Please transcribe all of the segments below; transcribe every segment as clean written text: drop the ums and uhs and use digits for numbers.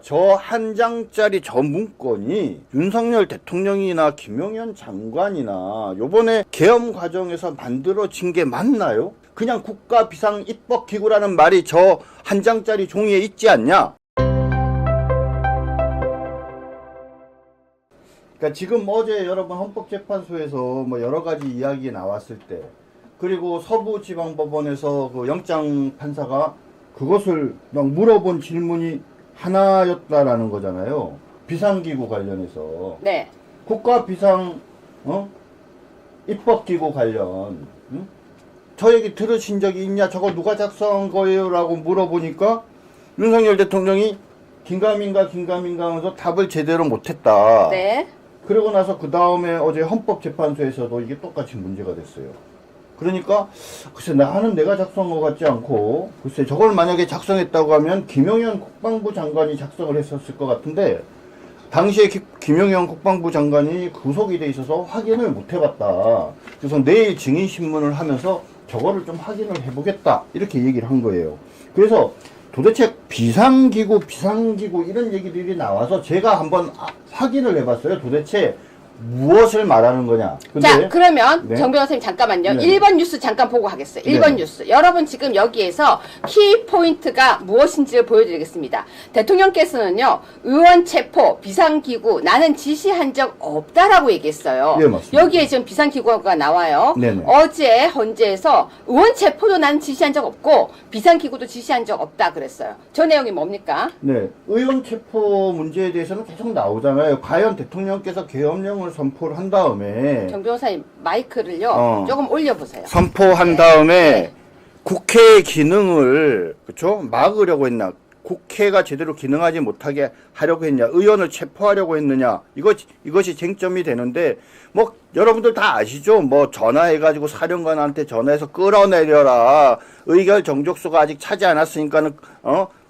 저 한 장짜리 저 문건이 윤석열 대통령이나 김용현 장관이나 요번에 계엄 과정에서 만들어진 게 맞나요? 그냥 국가 비상 입법 기구라는 말이 저 한 장짜리 종이에 있지 않냐? 그러니까 지금 어제 여러분 헌법재판소에서 뭐 여러 가지 이야기 나왔을 때, 그리고 서부지방법원에서 그 영장 판사가 그것을 막 물어본 질문이 하나였다라는 거잖아요. 비상기구 관련해서. 네. 국가 비상 입법기구 관련. 저 얘기 들으신 적이 있냐? 저거 누가 작성한 거예요? 라고 물어보니까 윤석열 대통령이 긴가민가 하면서 답을 제대로 못했다. 네. 그러고 나서 그 다음에 어제 헌법재판소에서도 이게 똑같이 문제가 됐어요. 그러니까 글쎄 나는 내가 작성한 것 같지 않고, 글쎄 저걸 만약에 작성했다고 하면 김용현 국방부 장관이 작성을 했었을 것 같은데, 당시에 김용현 국방부 장관이 구속이 돼 있어서 확인을 못 해봤다. 그래서 내일 증인신문을 하면서 저거를 좀 확인을 해보겠다 이렇게 얘기를 한 거예요. 그래서 도대체 비상기구 이런 얘기들이 나와서 제가 한번 확인을 해봤어요. 도대체 무엇을 말하는 거냐. 근데 자, 그러면 네. 정 변호사님 잠깐만요. 네. 1번 뉴스 잠깐 보고 가겠어요. 1번 네. 뉴스. 여러분 지금 여기에서 키포인트가 무엇인지를 보여드리겠습니다. 대통령께서는요, 의원 체포, 비상기구, 나는 지시한 적 없다라고 얘기했어요. 네, 맞습니다. 여기에 지금 비상기구가 나와요. 네네. 어제 헌재에서 의원 체포도 나는 지시한 적 없고, 비상기구도 지시한 적 없다 그랬어요. 저 내용이 뭡니까? 네, 의원 체포 문제에 대해서는 계속 나오잖아요. 과연 대통령께서 계엄령을 선포를 한 다음에 정 변호사님 마이크를요, 조금 올려보세요. 선포한 네. 다음에 네. 국회의 기능을 그렇죠? 막으려고 했나? 국회가 제대로 기능하지 못하게 하려고 했냐? 의원을 체포하려고 했느냐? 이것이 쟁점이 되는데, 뭐 여러분들 다 아시죠? 뭐 전화해가지고 사령관한테 전화해서 끌어내려라. 의결 정족수가 아직 차지 않았으니까는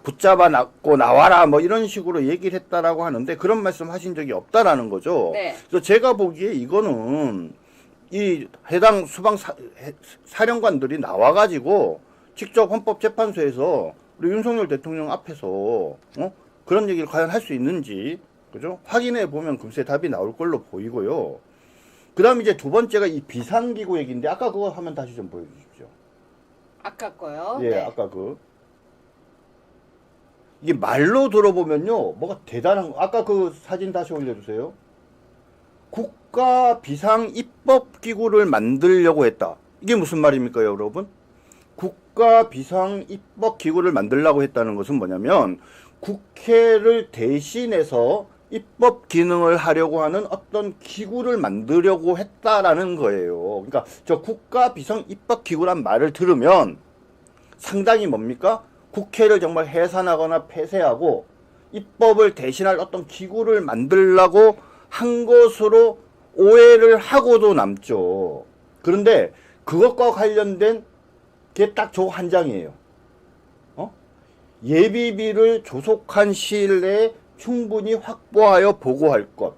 붙잡아 놨고 나와라 뭐 이런 식으로 얘기를 했다라고 하는데, 그런 말씀 하신 적이 없다라는 거죠. 네. 그래서 제가 보기에 이거는 이 해당 사령관들이 나와가지고 직접 헌법재판소에서 우리 윤석열 대통령 앞에서 그런 얘기를 과연 할 수 있는지, 그죠? 확인해 보면 금세 답이 나올 걸로 보이고요. 그 다음 이제 두 번째가 이 비상기구 얘기인데, 아까 그거 하면 다시 좀 보여주십시오. 아까 거요. 예, 네. 아까 이게 말로 들어보면요, 뭐가 대단한 거. 아까 그 사진 다시 올려주세요. 국가 비상 입법 기구를 만들려고 했다. 이게 무슨 말입니까, 여러분? 국가 비상 입법 기구를 만들려고 했다는 것은 뭐냐면, 국회를 대신해서 입법 기능을 하려고 하는 어떤 기구를 만들려고 했다라는 거예요. 그러니까 저 국가 비상 입법 기구란 말을 들으면 상당히 뭡니까? 국회를 정말 해산하거나 폐쇄하고 입법을 대신할 어떤 기구를 만들려고 한 것으로 오해를 하고도 남죠. 그런데 그것과 관련된 게 딱 저 한 장이에요. 예비비를 조속한 시일 내에 충분히 확보하여 보고할 것.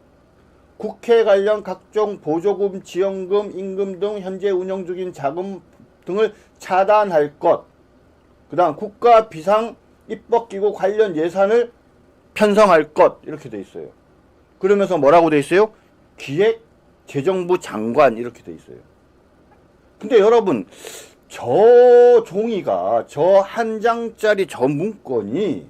국회 관련 각종 보조금, 지원금, 임금 등 현재 운영 중인 자금 등을 차단할 것. 그 다음 국가 비상 입법기구 관련 예산을 편성할 것. 이렇게 돼 있어요. 그러면서 뭐라고 돼 있어요? 기획재정부 장관 이렇게 돼 있어요. 근데 여러분, 저 종이가, 저 한 장짜리 저 문건이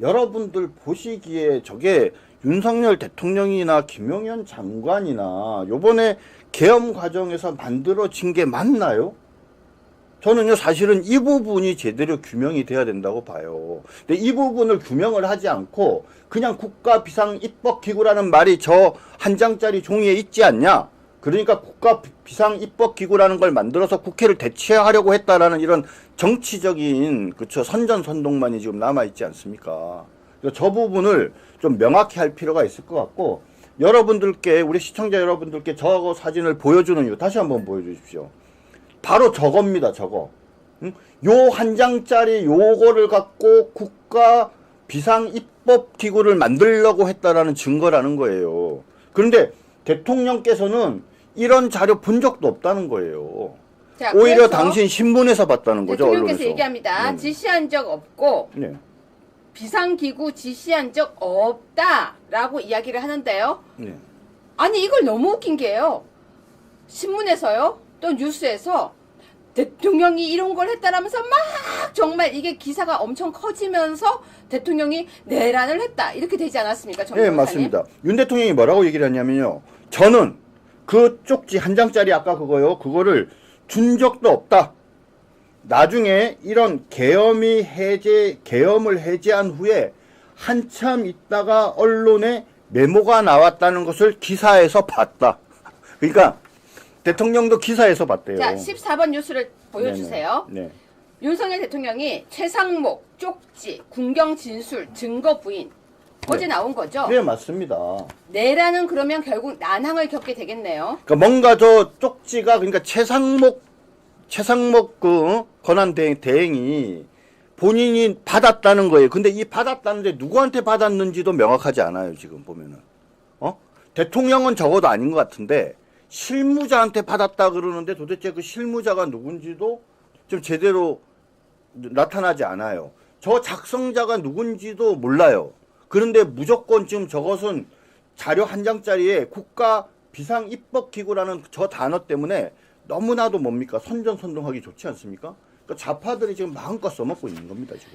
여러분들 보시기에 저게 윤석열 대통령이나 김용현 장관이나 요번에 계엄 과정에서 만들어진 게 맞나요? 저는요, 사실은 이 부분이 제대로 규명이 돼야 된다고 봐요. 근데 이 부분을 규명을 하지 않고 그냥 국가 비상 입법 기구라는 말이 저 한 장짜리 종이에 있지 않냐? 그러니까 국가 비상 입법 기구라는 걸 만들어서 국회를 대체하려고 했다라는 이런 정치적인, 그쵸, 선전선동만이 지금 남아 있지 않습니까? 저 부분을 좀 명확히 할 필요가 있을 것 같고, 여러분들께, 우리 시청자 여러분들께 저 사진을 보여주는 이유 다시 한번 보여주십시오. 바로 저겁니다, 저거. 요 한 장짜리 요거를 갖고 국가 비상 입법 기구를 만들려고 했다라는 증거라는 거예요. 그런데 대통령께서는 이런 자료 본 적도 없다는 거예요. 자, 오히려 당신 신문에서 봤다는 거죠, 대통령께서 언론에서. 얘기합니다. 네. 지시한 적 없고 네. 비상기구 지시한 적 없다라고 이야기를 하는데요. 네. 아니 이걸 너무 웃긴 게요. 신문에서요, 또 뉴스에서 대통령이 이런 걸 했다라면서 막 정말 이게 기사가 엄청 커지면서 대통령이 내란을 했다 이렇게 되지 않았습니까? 정 네, 변호사님? 맞습니다. 윤 대통령이 뭐라고 얘기를 했냐면요. 저는 그 쪽지 한 장짜리 아까 그거요. 그거를 준 적도 없다. 나중에 이런 계엄을 해제한 후에 한참 있다가 언론에 메모가 나왔다는 것을 기사에서 봤다. 그러니까 대통령도 기사에서 봤대요. 자, 14번 뉴스를 보여주세요. 네네. 네. 윤석열 대통령이 최상목, 쪽지, 군경 진술, 증거 부인 어제 나온 거죠? 네, 맞습니다. 내란은 그러면 결국 난항을 겪게 되겠네요. 그러니까 뭔가 저 쪽지가 그러니까 최상목 그 권한 대행이 본인이 받았다는 거예요. 근데 이 받았다는데 누구한테 받았는지도 명확하지 않아요. 지금 보면은. 대통령은 적어도 아닌 것 같은데 실무자한테 받았다 그러는데 도대체 그 실무자가 누군지도 좀 제대로 나타나지 않아요. 저 작성자가 누군지도 몰라요. 그런데 무조건 지금 저것은 자료 한 장짜리에 국가 비상입법기구라는 저 단어 때문에 너무나도 뭡니까? 선전선동하기 좋지 않습니까? 그러니까 좌파들이 지금 마음껏 써먹고 있는 겁니다, 지금.